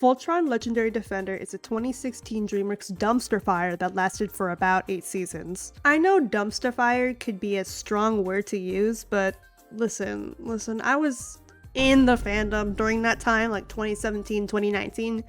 Voltron Legendary Defender is a 2016 DreamWorks dumpster fire that lasted for about 8 seasons. I know dumpster fire could be a strong word to use, but listen, I was in the fandom during that time, like 2017, 2019.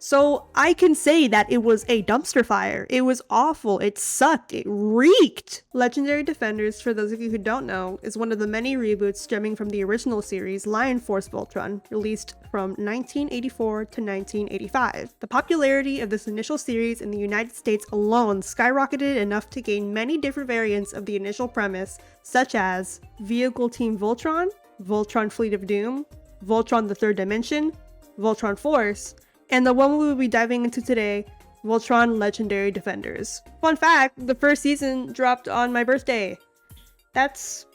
So I can say that it was a dumpster fire. It was awful. It sucked. It reeked. Legendary Defenders, for those of you who don't know, is one of the many reboots stemming from the original series Lion Force Voltron, released from 1984 to 1985. The popularity of this initial series in the United States alone skyrocketed enough to gain many different variants of the initial premise, such as Vehicle Team Voltron, Voltron Fleet of Doom, Voltron the Third Dimension, Voltron Force, and the one we will be diving into today, Voltron Legendary Defenders. Fun fact, the first season dropped on my birthday. That's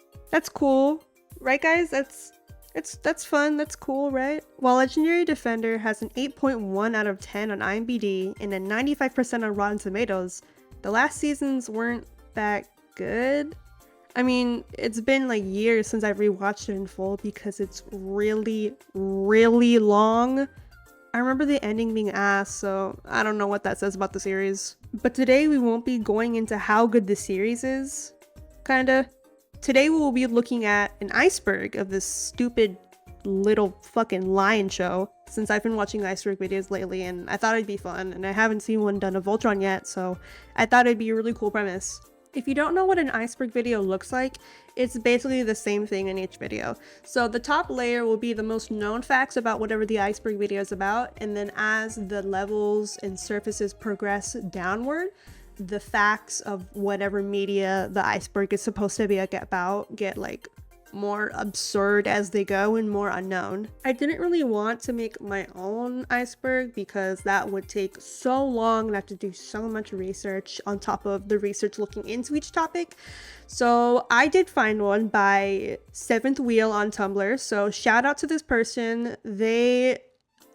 cool, right guys? That's fun, that's cool, right? While Legendary Defender has an 8.1 out of 10 on IMDb and a 95% on Rotten Tomatoes, the last seasons weren't that good. I mean, it's been like years since I've rewatched it in full because it's really long. I remember the ending being ass, so I don't know what that says about the series. But today we won't be going into how good the series is, kinda. Today we will be looking at an iceberg of this stupid little fucking lion show, since I've been watching Iceberg videos lately and I thought it'd be fun, and I haven't seen one done of Voltron yet, so I thought it'd be a really cool premise. If you don't know what an iceberg video looks like, it's basically the same thing in each video. So the top layer will be the most known facts about whatever the iceberg video is about, and then as the levels and surfaces progress downward, the facts of whatever media the iceberg is supposed to be about get like more absurd as they go and more unknown. I didn't really want to make my own iceberg because that would take so long and I have to do so much research on top of the research looking into each topic. So I did find one by Seventh Wheel on Tumblr. So shout out to this person. They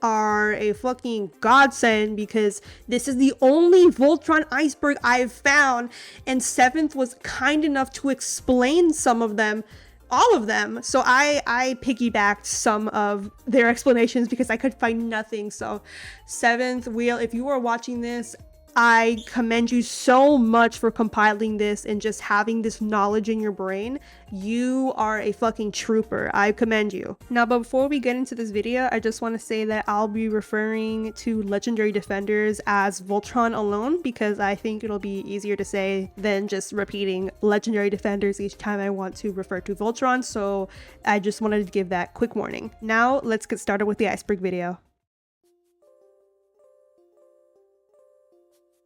are a fucking godsend because this is the only Voltron iceberg I've found, and Seventh was kind enough to explain some of them, all of them. So I piggybacked some of their explanations because I could find nothing. So Seventh Wheel, if you are watching this, I commend you so much for compiling this and just having this knowledge in your brain. You are a fucking trooper. I commend you. Now, before we get into this video, I just want to say that I'll be referring to Legendary Defenders as Voltron alone because I think it'll be easier to say than just repeating Legendary Defenders each time I want to refer to Voltron. So I just wanted to give that quick warning. Now, let's get started with the iceberg video.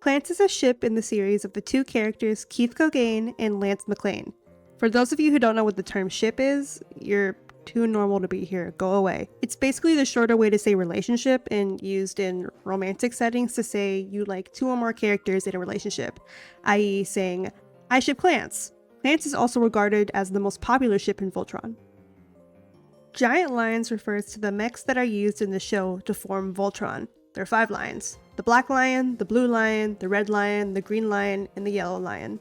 Clance is a ship in the series of the two characters Keith Cogain and Lance McLean. For those of you who don't know what the term ship is, you're too normal to be here, go away. It's basically the shorter way to say relationship and used in romantic settings to say you like two or more characters in a relationship, i.e. saying, I ship Clance. Clance is also regarded as the most popular ship in Voltron. Giant lions refers to the mechs that are used in the show to form Voltron. There are 5 lions. The black lion, the blue lion, the red lion, the green lion, and the yellow lion.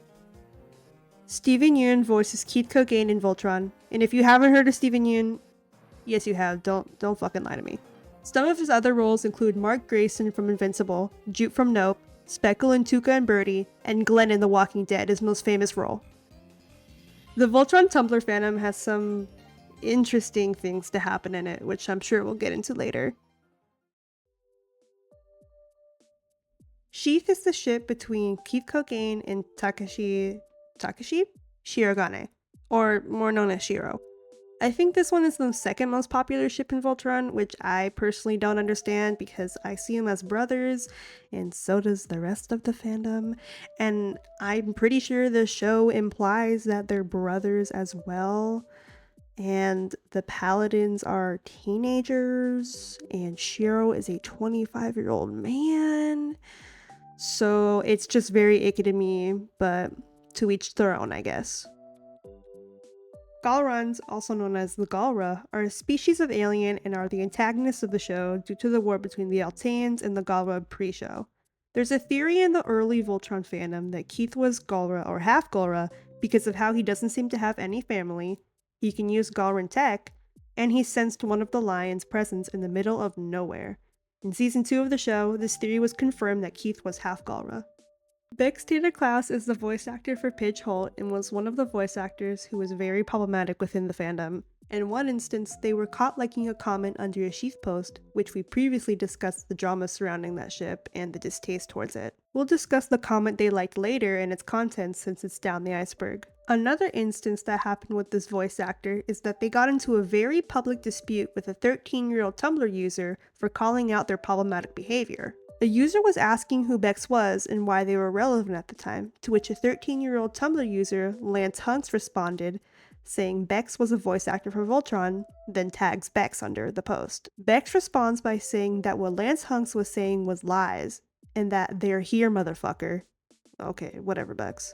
Steven Yeun voices Keith Cogain in Voltron, and if you haven't heard of Steven Yeun, yes you have, don't fucking lie to me. Some of his other roles include Mark Grayson from Invincible, Jupe from Nope, Speckle in Tuca and Birdie, and Glenn in The Walking Dead, his most famous role. The Voltron Tumblr fandom has some interesting things to happen in it, which I'm sure we'll get into later. Sheath is the ship between Keith Cogain and Takashi Shirogane, or more known as Shiro. I think this one is the second most popular ship in Voltron, which I personally don't understand because I see them as brothers, and so does the rest of the fandom, and I'm pretty sure the show implies that they're brothers as well. And the paladins are teenagers, and Shiro is a 25-year-old man. So it's just very icky to me, but to each their own, I guess. Galrans, also known as the Galra, are a species of alien and are the antagonists of the show due to the war between the Alteans and the Galra pre-show. There's a theory in the early Voltron fandom that Keith was Galra or half Galra because of how he doesn't seem to have any family, he can use Galran tech, and he sensed one of the lions' presence in the middle of nowhere. In season 2 of the show, this theory was confirmed that Keith was half Galra. Bex Tita Klaus is the voice actor for Pidge Holt and was one of the voice actors who was very problematic within the fandom. In one instance, they were caught liking a comment under a Sheath post, which we previously discussed the drama surrounding that ship and the distaste towards it. We'll discuss the comment they liked later and its contents since it's down the iceberg. Another instance that happened with this voice actor is that they got into a very public dispute with a 13-year-old Tumblr user for calling out their problematic behavior. The user was asking who Bex was and why they were relevant at the time, to which a 13-year-old Tumblr user, Lance Hunks, responded, saying Bex was a voice actor for Voltron, then tags Bex under the post. Bex responds by saying that what Lance Hunks was saying was lies, and that they're here, motherfucker. Okay, whatever, Bex.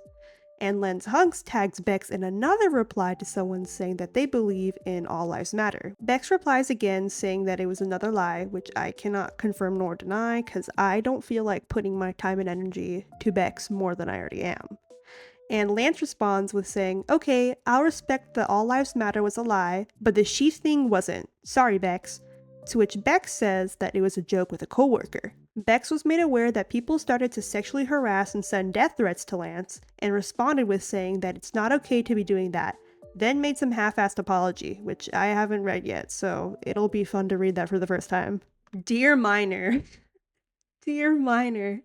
And Lance Hunks tags Bex in another reply to someone saying that they believe in all lives matter. Bex replies again saying that it was another lie, which I cannot confirm nor deny because I don't feel like putting my time and energy to Bex more than I already am. And Lance responds with saying, okay, I'll respect that all lives matter was a lie, but the Sheath thing wasn't. Sorry, Bex. To which Bex says that it was a joke with a coworker. Bex was made aware that people started to sexually harass and send death threats to Lance, and responded with saying that it's not okay to be doing that, then made some half-assed apology, which I haven't read yet, so it'll be fun to read that for the first time. Dear Minor. Dear Minor.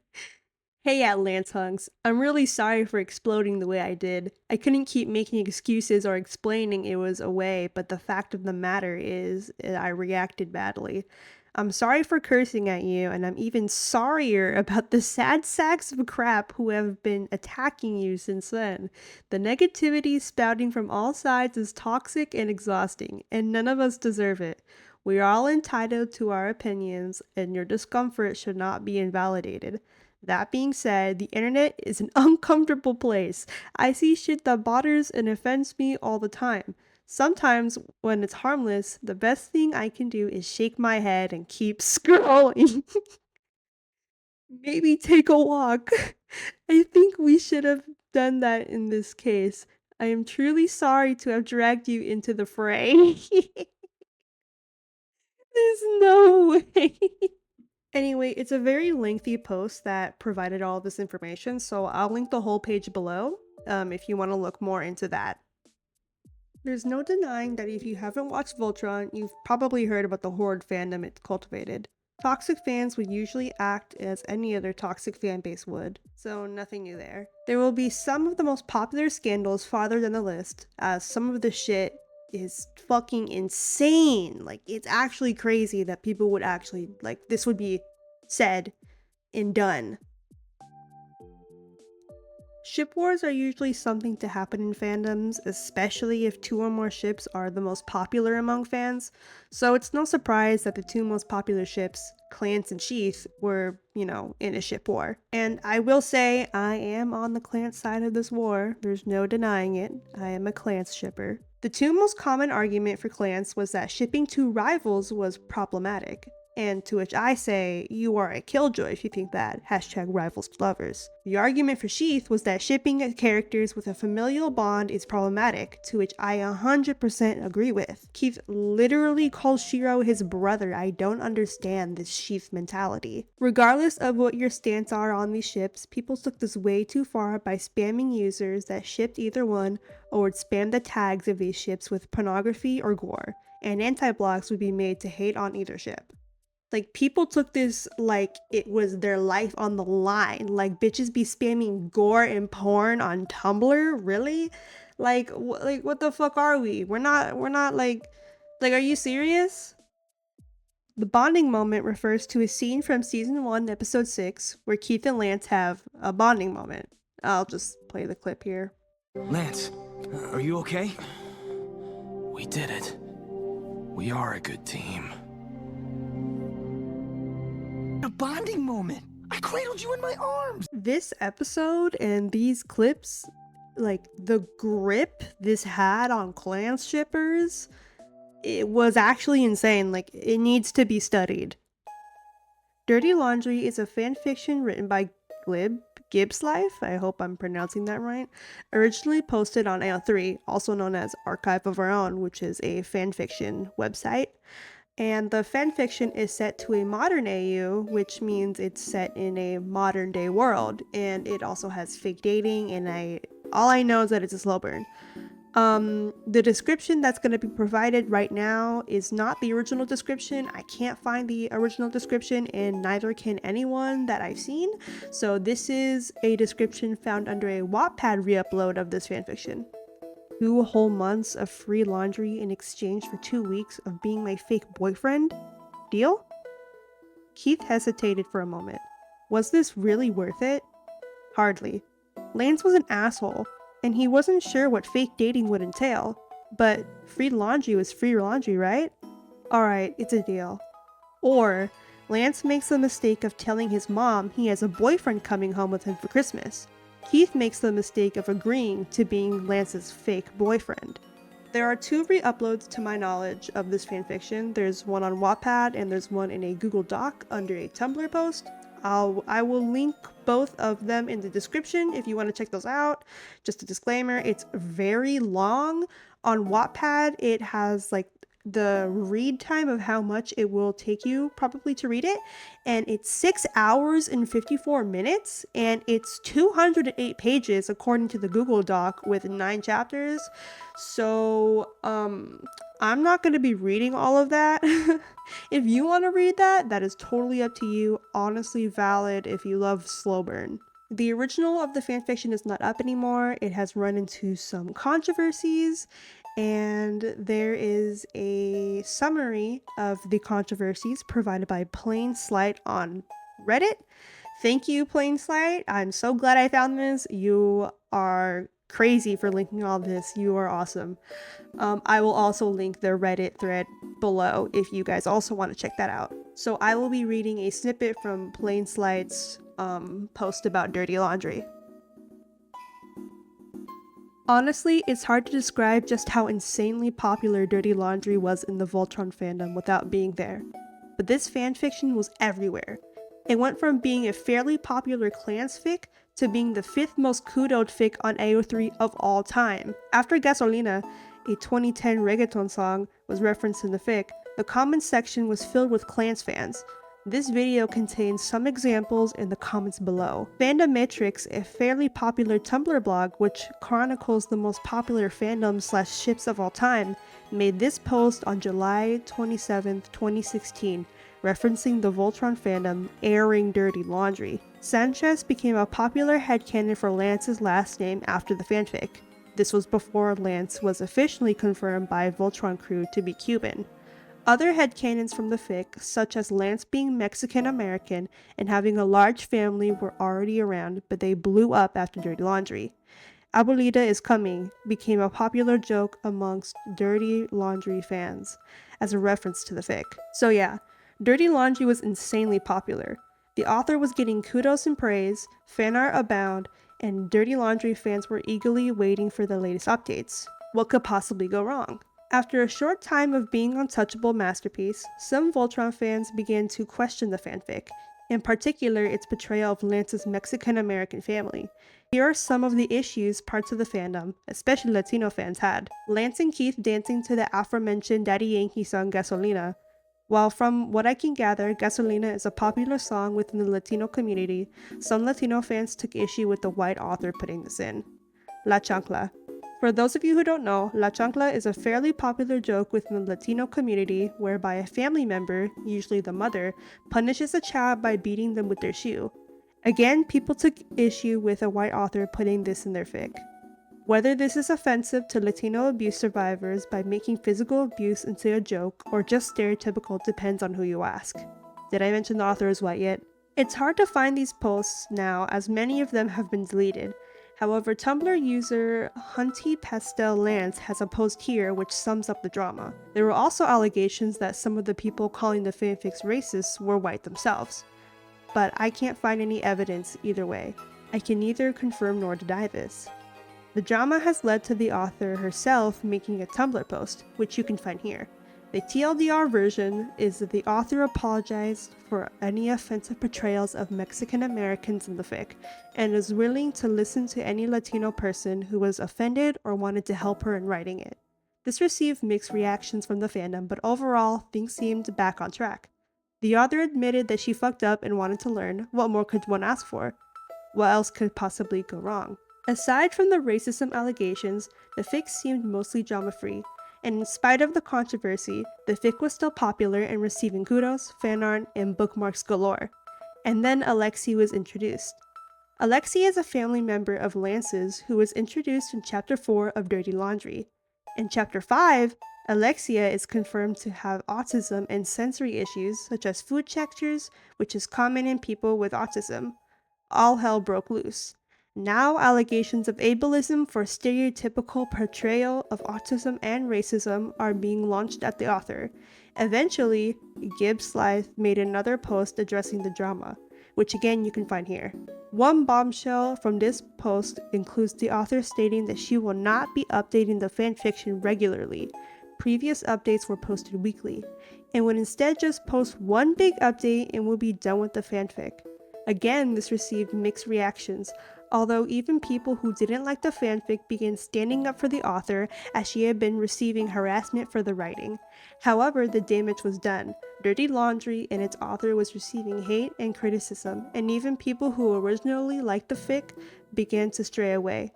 Hey Lance Hunks, I'm really sorry for exploding the way I did. I couldn't keep making excuses or explaining it was a way, but the fact of the matter is I reacted badly. I'm sorry for cursing at you, and I'm even sorrier about the sad sacks of crap who have been attacking you since then. The negativity spouting from all sides is toxic and exhausting, and none of us deserve it. We are all entitled to our opinions, and your discomfort should not be invalidated. That being said, the internet is an uncomfortable place. I see shit that bothers and offends me all the time. Sometimes, when it's harmless, the best thing I can do is shake my head and keep scrolling. Maybe take a walk. I think we should have done that in this case. I am truly sorry to have dragged you into the fray. There's no way. Anyway, it's a very lengthy post that provided all this information, so I'll link the whole page below if you want to look more into that. There's no denying that if you haven't watched Voltron, you've probably heard about the horde fandom it cultivated. Toxic fans would usually act as any other toxic fanbase would, so nothing new there. There will be some of the most popular scandals farther than the list, as some of the shit is fucking insane. Like, it's actually crazy that people would actually, like, this would be said and done. Ship wars are usually something to happen in fandoms, especially if 2 or more ships are the most popular among fans, so it's no surprise that the 2 most popular ships, Clance and Sheath, were, in a ship war. And I will say, I am on the Clance side of this war, there's no denying it, I am a Clance shipper. The 2 most common argument for Clance was that shipping 2 rivals was problematic. And to which I say, you are a killjoy if you think that, #rivals lovers. The argument for Sheath was that shipping characters with a familial bond is problematic, to which I 100% agree with. Keith literally calls Shiro his brother. I don't understand this Sheath mentality. Regardless of what your stance are on these ships, people took this way too far by spamming users that shipped either one, or would spam the tags of these ships with pornography or gore, and anti-blogs would be made to hate on either ship. Like, people took this like it was their life on the line. Like, bitches be spamming gore and porn on Tumblr? Really? Like, what the fuck are we? We're not like, are you serious? The bonding moment refers to a scene from season 1, episode 6, where Keith and Lance have a bonding moment. I'll just play the clip here. Lance, are you okay? We did it. We are a good team. A bonding moment. I cradled you in my arms. This episode and these clips, like the grip this had on Clance shippers, it was actually insane. Like, it needs to be studied. Dirty Laundry is a fanfiction written by Gibbs Life, I hope I'm pronouncing that right, originally posted on AO3, also known as Archive of Our Own, which is a fanfiction website. And the fanfiction is set to a modern AU, which means it's set in a modern day world, and it also has fake dating, and all I know is that it's a slow burn. The description that's going to be provided right now is not the original description. I can't find the original description, and neither can anyone that I've seen. So this is a description found under a Wattpad re-upload of this fanfiction. 2 whole months of free laundry in exchange for 2 weeks of being my fake boyfriend? Deal? Keith hesitated for a moment. Was this really worth it? Hardly. Lance was an asshole, and he wasn't sure what fake dating would entail. But free laundry was free laundry, right? Alright, it's a deal. Or, Lance makes the mistake of telling his mom he has a boyfriend coming home with him for Christmas. Keith makes the mistake of agreeing to being Lance's fake boyfriend. There are 2 re-uploads to my knowledge of this fanfiction. There's one on Wattpad and there's one in a Google Doc under a Tumblr post. I will link both of them in the description if you want to check those out. Just a disclaimer, it's very long. On Wattpad, it has like the read time of how much it will take you probably to read it, and it's 6 hours and 54 minutes, and it's 208 pages according to the Google Doc with 9 chapters. So I'm not going to be reading all of that. If you want to read that, that is totally up to you. Honestly valid if you love slow burn. The original of the fanfiction is not up anymore. It has run into some controversies, and there is a summary of the controversies provided by Plain Slight on Reddit. Thank you, Plain Slight. I'm so glad I found this. You are crazy for linking all this. You are awesome. I will also link the Reddit thread below if you guys also want to check that out. So I will be reading a snippet from Plain Slight's post about dirty laundry. Honestly, it's hard to describe just how insanely popular Dirty Laundry was in the Voltron fandom without being there. But this fanfiction was everywhere. It went from being a fairly popular clans fic to being the 5th most kudoed fic on AO3 of all time. After Gasolina, a 2010 reggaeton song, was referenced in the fic, the comments section was filled with clans fans. This video contains some examples in the comments below. Fandometrics, a fairly popular Tumblr blog which chronicles the most popular fandoms/ships of all time, made this post on July 27, 2016, referencing the Voltron fandom airing Dirty Laundry. Sanchez became a popular headcanon for Lance's last name after the fanfic. This was before Lance was officially confirmed by Voltron crew to be Cuban. Other headcanons from the fic, such as Lance being Mexican-American and having a large family, were already around, but they blew up after Dirty Laundry. Abuelita is coming became a popular joke amongst Dirty Laundry fans, as a reference to the fic. So yeah, Dirty Laundry was insanely popular. The author was getting kudos and praise, fanart abound, and Dirty Laundry fans were eagerly waiting for the latest updates. What could possibly go wrong? After a short time of being untouchable masterpiece, some Voltron fans began to question the fanfic, in particular its portrayal of Lance's Mexican-American family. Here are some of the issues parts of the fandom, especially Latino fans, had. Lance and Keith dancing to the aforementioned Daddy Yankee song Gasolina. While from what I can gather, Gasolina is a popular song within the Latino community, some Latino fans took issue with the white author putting this in. La Chancla. For those of you who don't know, La Chancla is a fairly popular joke within the Latino community whereby a family member, usually the mother, punishes a child by beating them with their shoe. Again, people took issue with a white author putting this in their fic. Whether this is offensive to Latino abuse survivors by making physical abuse into a joke or just stereotypical depends on who you ask. Did I mention the author is white yet? It's hard to find these posts now as many of them have been deleted. However, Tumblr user Hunty Pastel Lance has a post here which sums up the drama. There were also allegations that some of the people calling the fanfics racist were white themselves. But I can't find any evidence either way. I can neither confirm nor deny this. The drama has led to the author herself making a Tumblr post, which you can find here. The TLDR version is that the author apologized for any offensive portrayals of Mexican Americans in the fic, and is willing to listen to any Latino person who was offended or wanted to help her in writing it. This received mixed reactions from the fandom, but overall, things seemed back on track. The author admitted that she fucked up and wanted to learn. What more could one ask for? What else could possibly go wrong? Aside from the racism allegations, the fic seemed mostly drama-free, and in spite of the controversy, the fic was still popular and receiving kudos, fan art, and bookmarks galore. And then Alexei was introduced. Alexei is a family member of Lance's who was introduced in Chapter 4 of Dirty Laundry. In Chapter 5, Alexia is confirmed to have autism and sensory issues such as food textures, which is common in people with autism. All hell broke loose. Now allegations of ableism for stereotypical portrayal of autism and racism are being launched at the author. Eventually, Gibbs Slythe made another post addressing the drama, which again you can find here. One bombshell from this post includes the author stating that she will not be updating the fanfiction regularly. Previous updates were posted weekly, and would instead just post one big update and will be done with the fanfic. Again, this received mixed reactions, although even people who didn't like the fanfic began standing up for the author as she had been receiving harassment for the writing. However, the damage was done. Dirty Laundry and its author was receiving hate and criticism, and even people who originally liked the fic began to stray away.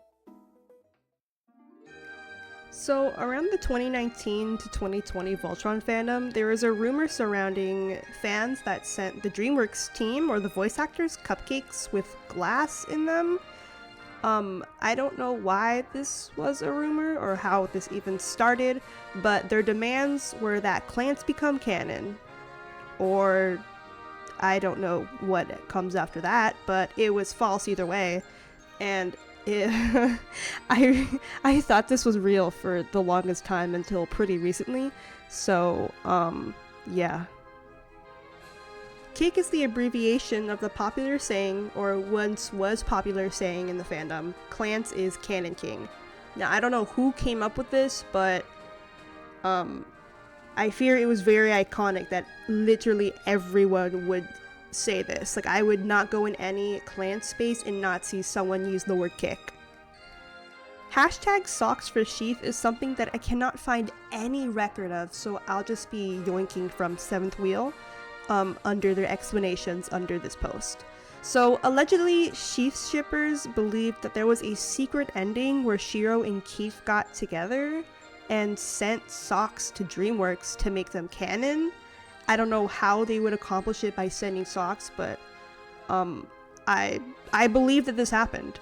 So, around the 2019 to 2020 Voltron fandom, there was a rumor surrounding fans that sent the DreamWorks team or the voice actors cupcakes with glass in them. I don't know why this was a rumor or how this even started, but their demands were that clans become canon. Or, I don't know what comes after that, but it was false either way. And I thought this was real for the longest time until pretty recently, so, yeah. Cake is the abbreviation of the popular saying, or once was popular saying in the fandom, Clance is Canon King. Now, I don't know who came up with this, but, I fear it was very iconic that literally everyone would say this. Like, I would not go in any clan space and not see someone use the word kick. Hashtag socks for sheath is something that I cannot find any record of, so I'll just be yoinking from 7th Wheel under their explanations under this post. So allegedly, Sheath shippers believed that there was a secret ending where Shiro and Keith got together and sent socks to DreamWorks to make them canon. I don't know how they would accomplish it by sending socks, but I believe that this happened.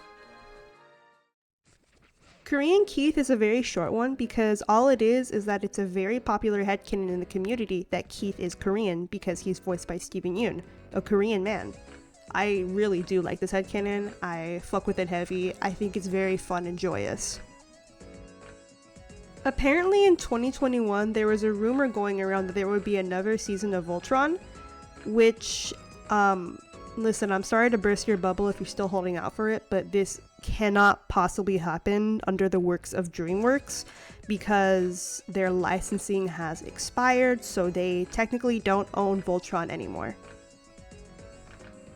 Korean Keith is a very short one because all it is that it's a very popular headcanon in the community that Keith is Korean because he's voiced by Steven Yeun, a Korean man. I really do like this headcanon. I fuck with it heavy. I think it's very fun and joyous. Apparently in 2021, there was a rumor going around that there would be another season of Voltron, which, listen, I'm sorry to burst your bubble if you're still holding out for it, but this cannot possibly happen under the works of DreamWorks because their licensing has expired, so they technically don't own Voltron anymore.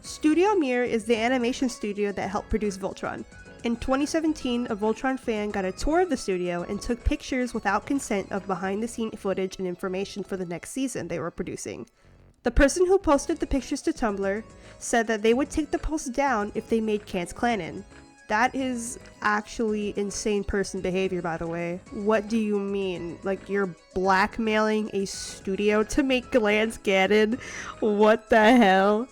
Studio Mir is the animation studio that helped produce Voltron. In 2017, a Voltron fan got a tour of the studio and took pictures without consent of behind-the-scene footage and information for the next season they were producing. The person who posted the pictures to Tumblr said that they would take the post down if they made Cans canon. That is actually insane person behavior, by the way. What do you mean? Like, you're blackmailing a studio to make Clans canon? What the hell?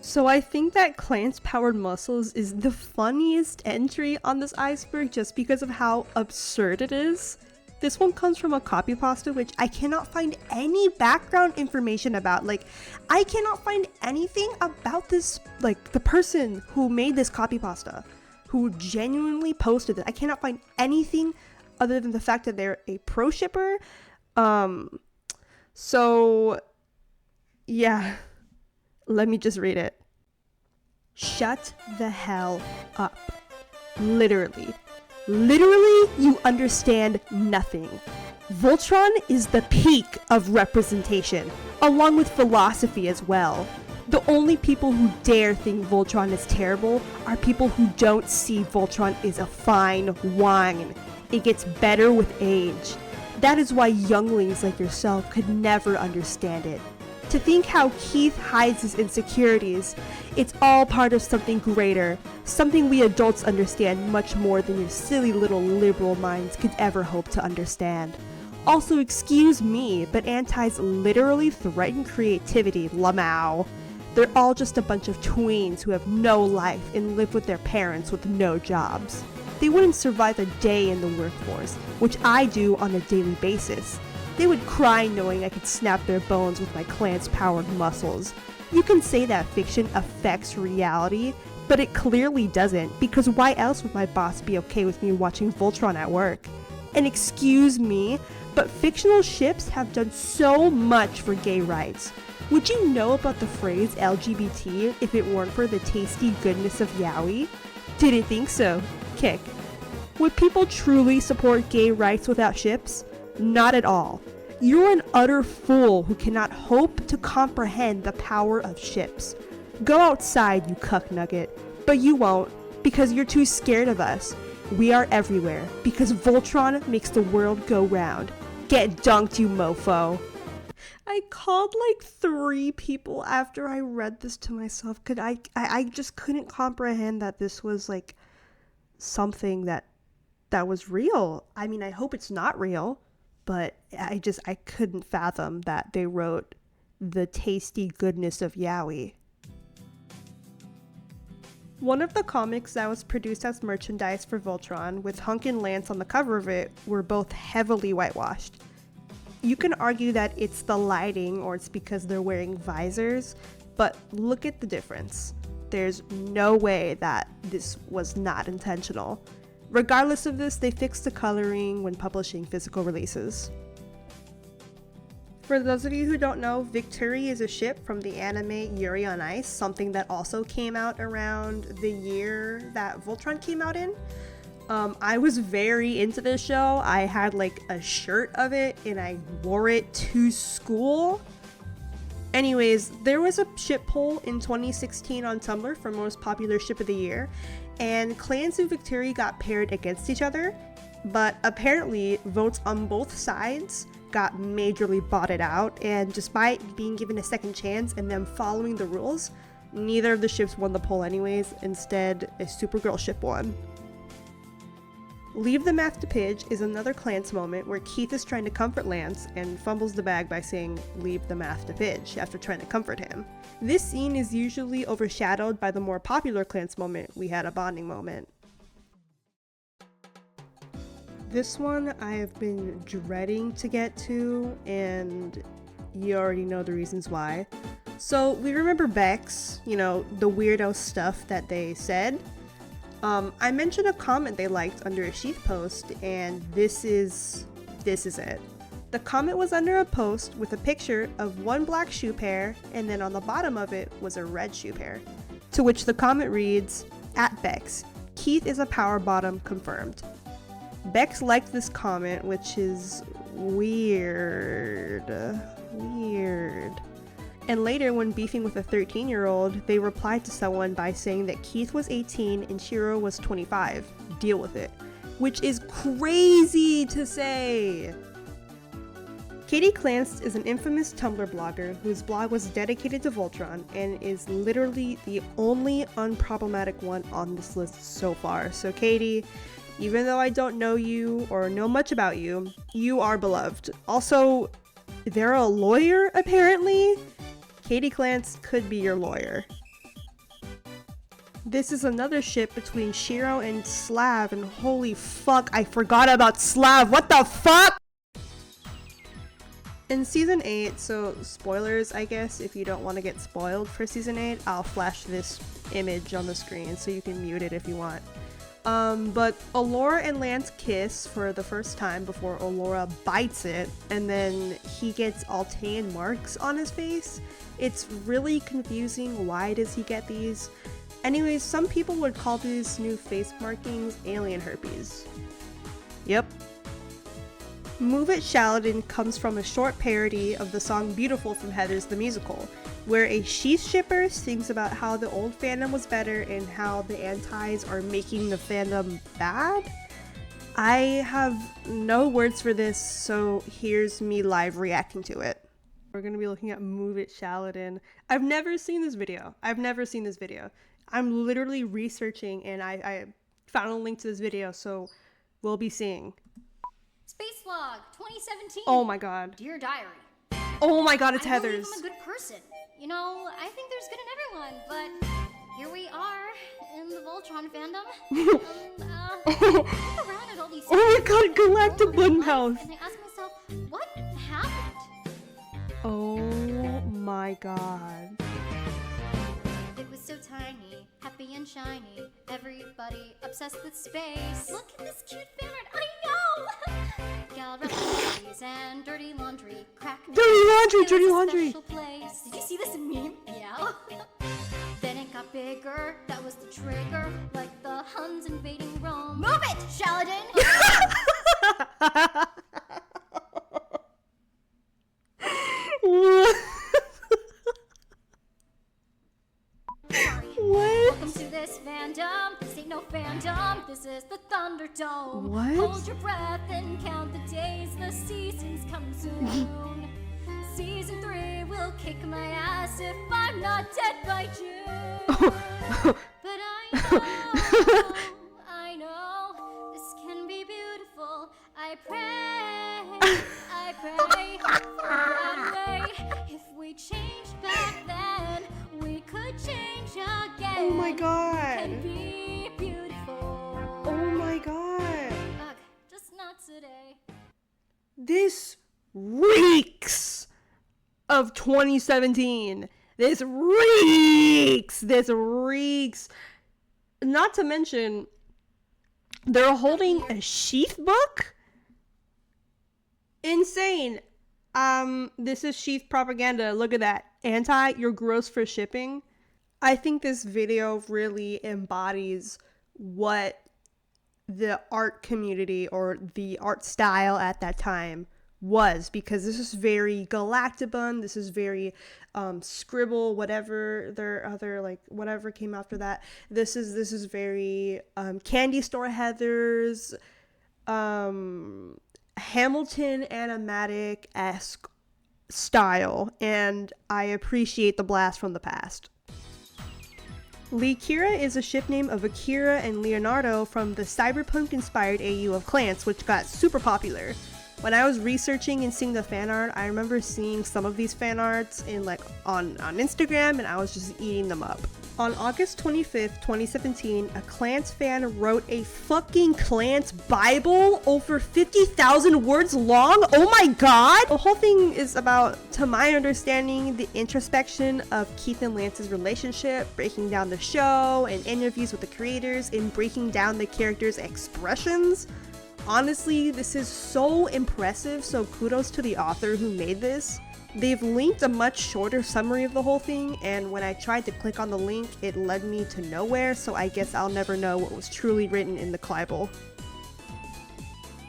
So I think that Clance Powered Muscles is the funniest entry on this iceberg just because of how absurd it is. This one comes from a copy pasta which I cannot find any background information about. Like, I cannot find anything about this, like, the person who made this copy pasta, who genuinely posted it. I cannot find anything other than the fact that they're a pro shipper. So, yeah. Let me just read it. Shut the hell up. Literally. Literally, you understand nothing. Voltron is the peak of representation, along with philosophy as well. The only people who dare think Voltron is terrible are people who don't see Voltron as a fine wine. It gets better with age. That is why younglings like yourself could never understand it. To think how Keith hides his insecurities, it's all part of something greater, something we adults understand much more than your silly little liberal minds could ever hope to understand. Also, excuse me, but antis literally threaten creativity, lamau. They're all just a bunch of tweens who have no life and live with their parents with no jobs. They wouldn't survive a day in the workforce, which I do on a daily basis. They would cry knowing I could snap their bones with my clan's-powered muscles. You can say that fiction affects reality, but it clearly doesn't, because why else would my boss be okay with me watching Voltron at work? And excuse me, but fictional ships have done so much for gay rights. Would you know about the phrase LGBT if it weren't for the tasty goodness of yaoi? Didn't think so. Kick. Would people truly support gay rights without ships? Not at all. You're an utter fool who cannot hope to comprehend the power of ships. Go outside, you cuck nugget. But you won't, because you're too scared of us. We are everywhere, because Voltron makes the world go round. Get dunked, you mofo. I called like 3 people after I read this to myself, because I just couldn't comprehend that this was like something that was real. I mean, I hope it's not real. But I couldn't fathom that they wrote the tasty goodness of yaoi. One of the comics that was produced as merchandise for Voltron, with Hunk and Lance on the cover of it, were both heavily whitewashed. You can argue that it's the lighting or it's because they're wearing visors, but look at the difference. There's no way that this was not intentional. Regardless of this, they fixed the coloring when publishing physical releases. For those of you who don't know, Victory is a ship from the anime Yuri on Ice, something that also came out around the year that Voltron came out in. I was very into this show. I had like a shirt of it and I wore it to school. Anyways, there was a ship poll in 2016 on Tumblr for most popular ship of the year, and Clans and Victory got paired against each other, but apparently votes on both sides got majorly botted out, and despite being given a second chance and them following the rules, neither of the ships won the poll anyways. Instead, a Supergirl ship won. Leave the Math to Pidge is another Clance moment where Keith is trying to comfort Lance and fumbles the bag by saying leave the math to Pidge after trying to comfort him. This scene is usually overshadowed by the more popular Clance moment, we had a bonding moment. This one I have been dreading to get to, and you already know the reasons why. So we remember Bex, you know, the weirdo stuff that they said. I mentioned a comment they liked under a Sheath post, and this is it. The comment was under a post with a picture of one black shoe pair, and then on the bottom of it was a red shoe pair. To which the comment reads, @Bex, Keith is a power bottom confirmed. Bex liked this comment, which is weird. And later, when beefing with a 13-year-old, they replied to someone by saying that Keith was 18 and Shiro was 25. Deal with it. Which is crazy to say! Katie Clance is an infamous Tumblr blogger whose blog was dedicated to Voltron and is literally the only unproblematic one on this list so far. So Katie, even though I don't know you or know much about you, you are beloved. Also, they're a lawyer apparently? Katie Clance could be your lawyer. This is another ship between Shiro and Slav, and holy fuck, I forgot about Slav, what the fuck?! In Season 8, so spoilers I guess, if you don't want to get spoiled for Season 8, I'll flash this image on the screen so you can mute it if you want. But Allura and Lance kiss for the first time before Allura bites it, and then he gets Altean marks on his face. It's really confusing. Why does he get these? Anyways, some people would call these new face markings alien herpes. Yep. Move It Shaladin comes from a short parody of the song Beautiful from Heathers the Musical, where a Sheath shipper sings about how the old fandom was better and how the antis are making the fandom bad. I have no words for this, so here's me live reacting to it. We're gonna be looking at Move It Shaladin. I've never seen this video. I'm literally researching and I found a link to this video, so we'll be seeing. Space Vlog 2017. Oh my god. Dear Diary. Oh my god, it's I Heather's. believe I'm a good person. You know, I think there's good in everyone, but here we are in the Voltron fandom. Look around at all these Oh my god, Galactic Button Bloodhouse. And I ask myself, what happened? Oh my god. It was so tiny, happy and shiny. Everybody obsessed with space. Look at this cute fan art. I know! Gal recipes and dirty laundry. Crack Dirty laundry. Special place. Did you see this meme? Yeah. Then it got bigger. That was the trigger. Like the Huns invading Rome. Move it, Shaladin! Sorry. What? Welcome to this fandom. This ain't no fandom. This is the Thunderdome. What? Hold your breath and count the days. The seasons come soon. Season 3 will kick my ass if I'm not dead by June. But I know, this can be beautiful. I pray for a better way. If we change back then, we could change again. Oh my It god. can be beautiful. Oh my god. Ugh, just not today. This reeks of 2017. This reeks. Not to mention, they're holding a sheath book? Insane. This is sheath propaganda. Look at that. Anti, you're gross for shipping. I think this video really embodies what the art community or the art style at that time was, because this is very Galactibun, this is very Scribble, whatever their other, like, whatever came after that. This is very Candy Store Heathers, Hamilton animatic-esque style, and I appreciate the blast from the past. Kira is a ship name of Akira and Leonardo from the cyberpunk-inspired AU of Clans, which got super popular. When I was researching and seeing the fan art, I remember seeing some of these fan arts in on Instagram, and I was just eating them up. On August 25th, 2017, a Clans fan wrote a fucking Clans Bible over 50,000 words long. Oh my god! The whole thing is about, to my understanding, the introspection of Keith and Lance's relationship, breaking down the show, and interviews with the creators, and breaking down the characters' expressions. Honestly, this is so impressive, so kudos to the author who made this. They've linked a much shorter summary of the whole thing, and when I tried to click on the link, it led me to nowhere, so I guess I'll never know what was truly written in the Bible.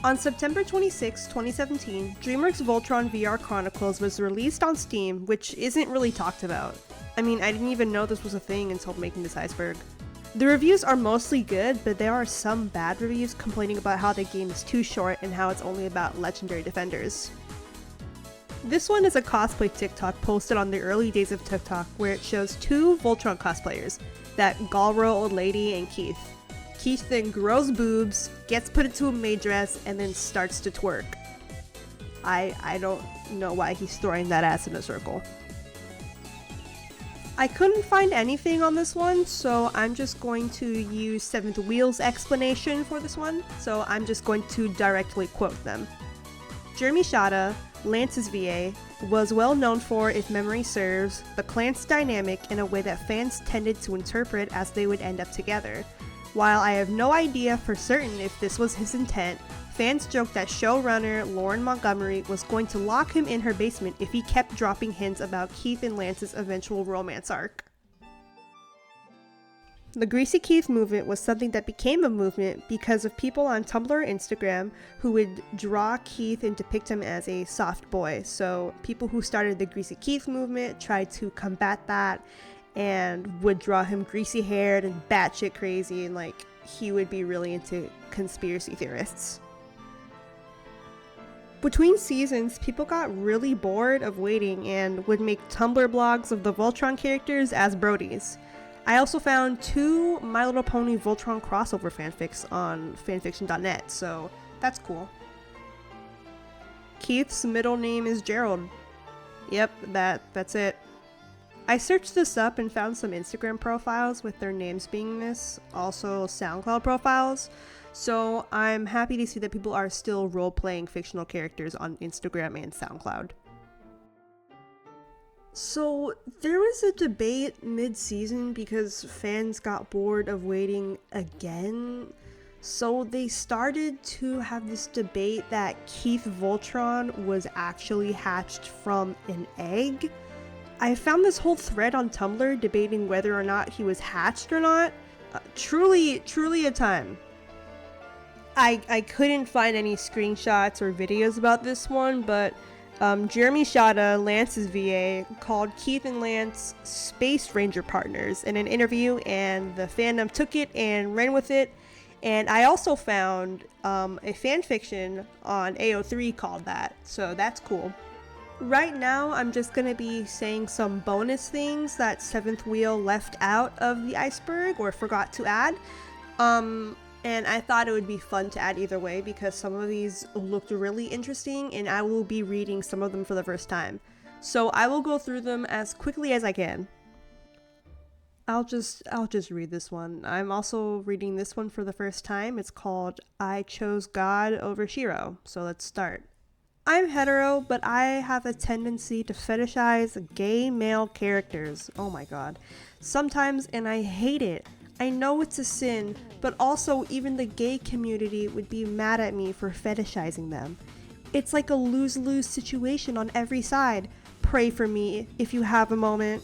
On September 26, 2017, DreamWorks Voltron VR Chronicles was released on Steam, which isn't really talked about. I mean, I didn't even know this was a thing until making this Iceberg. The reviews are mostly good, but there are some bad reviews complaining about how the game is too short and how it's only about legendary defenders. This one is a cosplay TikTok posted on the early days of TikTok where it shows two Voltron cosplayers, that Galro old lady and Keith. Keith then grows boobs, gets put into a maid dress, and then starts to twerk. I don't know why he's throwing that ass in a circle. I couldn't find anything on this one, so I'm just going to use Seventh Wheel's explanation for this one, so I'm just going to directly quote them. Jeremy Shada, Lance's VA, was well known for, if memory serves, the Clans dynamic in a way that fans tended to interpret as they would end up together. While I have no idea for certain if this was his intent, fans joked that showrunner Lauren Montgomery was going to lock him in her basement if he kept dropping hints about Keith and Lance's eventual romance arc. The Greasy Keith movement was something that became a movement because of people on Tumblr and Instagram who would draw Keith and depict him as a soft boy. So people who started the Greasy Keith movement tried to combat that and would draw him greasy haired and batshit crazy, and like he would be really into conspiracy theorists. Between seasons, people got really bored of waiting and would make Tumblr blogs of the Voltron characters as Brodies. I also found 2 My Little Pony Voltron crossover fanfics on fanfiction.net, so that's cool. Keith's middle name is Gerald. Yep, that's it. I searched this up and found some Instagram profiles with their names being this, also SoundCloud profiles. So I'm happy to see that people are still role-playing fictional characters on Instagram and SoundCloud. So there was a debate mid-season because fans got bored of waiting again. So they started to have this debate that Keith Voltron was actually hatched from an egg. I found this whole thread on Tumblr debating whether or not he was hatched or not. Truly a time. I couldn't find any screenshots or videos about this one, but Jeremy Shada, Lance's VA, called Keith and Lance Space Ranger partners in an interview, and the fandom took it and ran with it. And I also found a fanfiction on AO3 called that, so that's cool. Right now, I'm just gonna be saying some bonus things that 7th Wheel left out of the Iceberg or forgot to add. And I thought it would be fun to add either way because some of these looked really interesting and I will be reading some of them for the first time. So I will go through them as quickly as I can. I'll just read this one. I'm also reading this one for the first time. It's called I Chose God Over Shiro. So let's start. I'm hetero, but I have a tendency to fetishize gay male characters. Oh my god. Sometimes, and I hate it. I know it's a sin, but also even the gay community would be mad at me for fetishizing them. It's like a lose-lose situation on every side. Pray for me if you have a moment.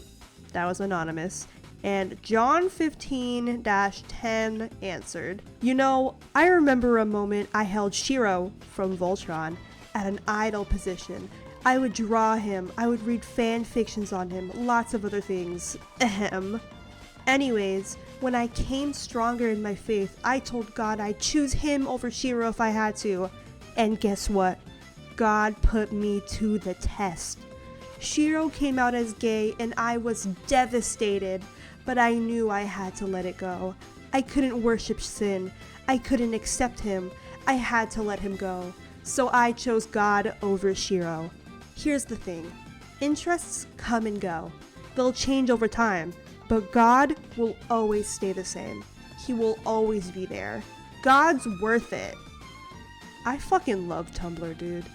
That was anonymous. And John 15-10 answered, you know, I remember a moment I held Shiro from Voltron at an idol position. I would draw him, I would read fan fictions on him, lots of other things. Ahem. Anyways, when I came stronger in my faith, I told God I'd choose him over Shiro if I had to. And guess what? God put me to the test. Shiro came out as gay and I was devastated, but I knew I had to let it go. I couldn't worship sin. I couldn't accept him. I had to let him go. So I chose God over Shiro. Here's the thing. Interests come and go. They'll change over time. But God will always stay the same. He will always be there. God's worth it. I fucking love Tumblr, dude.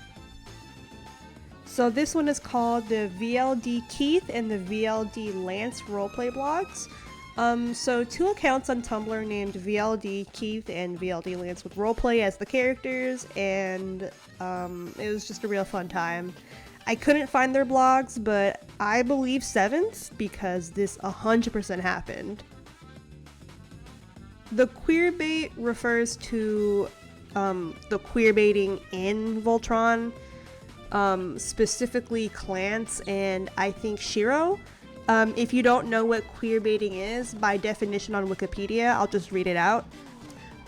So this one is called the VLD Keith and the VLD Lance roleplay blogs. So 2 accounts on Tumblr named VLD Keith and VLD Lance with roleplay as the characters, and it was just a real fun time. I couldn't find their blogs, but I believe 7th because this 100% happened. The queerbait refers to the queerbaiting in Voltron, specifically Clance and I think Shiro. If you don't know what queerbaiting is, by definition on Wikipedia, I'll just read it out.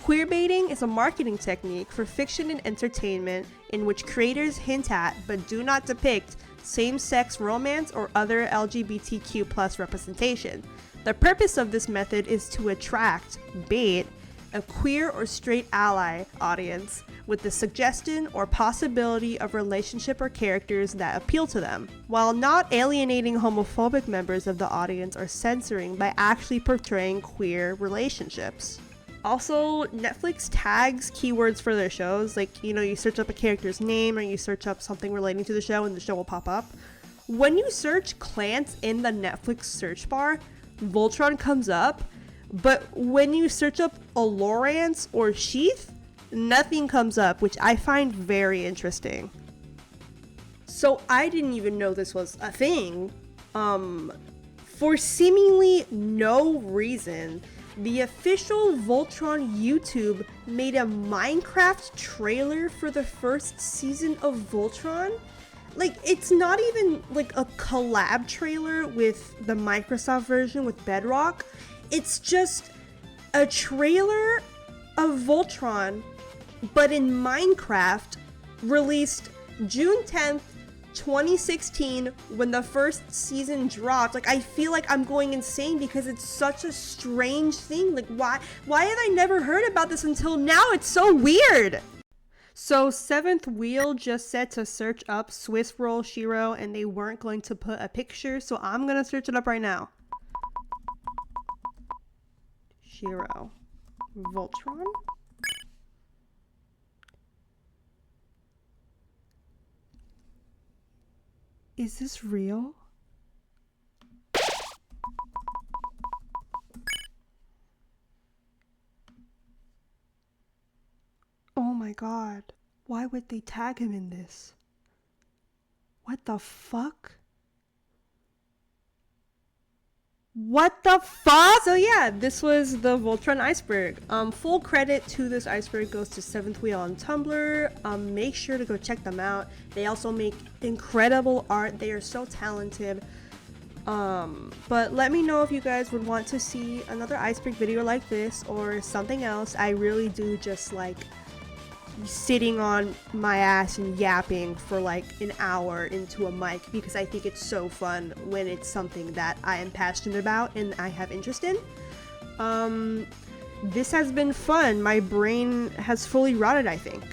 Queerbaiting is a marketing technique for fiction and entertainment in which creators hint at, but do not depict, same-sex romance or other LGBTQ+ representation. The purpose of this method is to attract, bait, a queer or straight ally audience with the suggestion or possibility of relationship or characters that appeal to them, while not alienating homophobic members of the audience or censoring by actually portraying queer relationships. Also, Netflix tags keywords for their shows, like, you know, you search up a character's name or you search up something relating to the show and the show will pop up. When you search Clance in the Netflix search bar, Voltron comes up, but when you search up Allorance or Sheath, nothing comes up, which I find very interesting. So I didn't even know this was a thing. For seemingly no reason, the official Voltron YouTube made a Minecraft trailer for the first season of Voltron. Like, it's not even like a collab trailer with the Microsoft version with Bedrock. It's just a trailer of Voltron, but in Minecraft, released June 10th, 2016, when the first season dropped. Like, I feel like I'm going insane because it's such a strange thing. Like, why have I never heard about this until now? It's so weird. So Seventh Wheel just said to search up Swiss Roll Shiro, and they weren't going to put a picture, so I'm gonna search it up right now. Shiro. Voltron? Is this real? Oh my god. Why would they tag him in this? What the fuck? What the fuck? So yeah, this was the Voltron Iceberg. Full credit to this iceberg goes to Seventh Wheel on Tumblr. Make sure to go check them out. They also make incredible art. They are so talented. But let me know if you guys would want to see another iceberg video like this or something else. I really do just like sitting on my ass and yapping for like an hour into a mic because I think it's so fun when it's something that I am passionate about and I have interest in. This has been fun. My brain has fully rotted, I think.